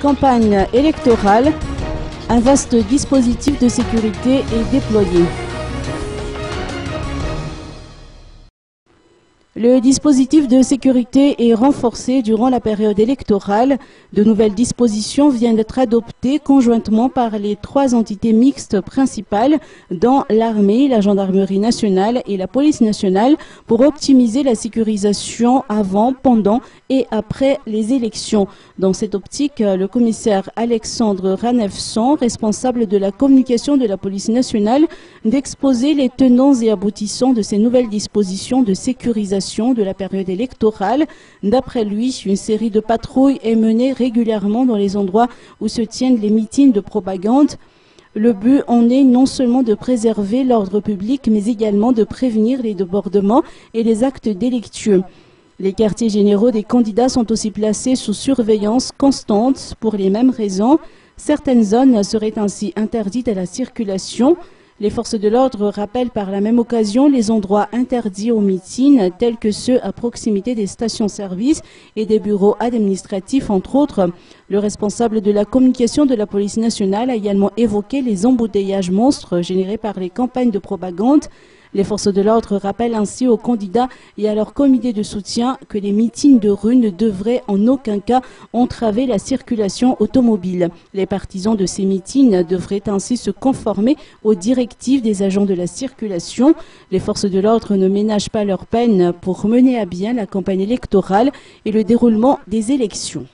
campagne électorale, un vaste dispositif de sécurité est déployé. Le dispositif de sécurité est renforcé durant la période électorale. De nouvelles dispositions viennent d'être adoptées conjointement par les 3 entités mixtes principales, dont l'armée, la gendarmerie nationale et la police nationale, pour optimiser la sécurisation avant, pendant et après les élections. Dans cette optique, le commissaire Alexandre Ranefson, responsable de la communication de la police nationale, d'exposer les tenants et aboutissants de ces nouvelles dispositions de sécurisation de la période électorale. D'après lui, une série de patrouilles est menée régulièrement dans les endroits où se tiennent les meetings de propagande. Le but en est non seulement de préserver l'ordre public, mais également de prévenir les débordements et les actes délictueux. Les quartiers généraux des candidats sont aussi placés sous surveillance constante pour les mêmes raisons. Certaines zones seraient ainsi interdites à la circulation. Les forces de l'ordre rappellent par la même occasion les endroits interdits aux meetings, tels que ceux à proximité des stations-service et des bureaux administratifs, entre autres. Le responsable de la communication de la police nationale a également évoqué les embouteillages monstres générés par les campagnes de propagande. Les forces de l'ordre rappellent ainsi aux candidats et à leur comité de soutien que les meetings de rue ne devraient en aucun cas entraver la circulation automobile. Les partisans de ces meetings devraient ainsi se conformer aux directives des agents de la circulation. Les forces de l'ordre ne ménagent pas leur peine pour mener à bien la campagne électorale et le déroulement des élections.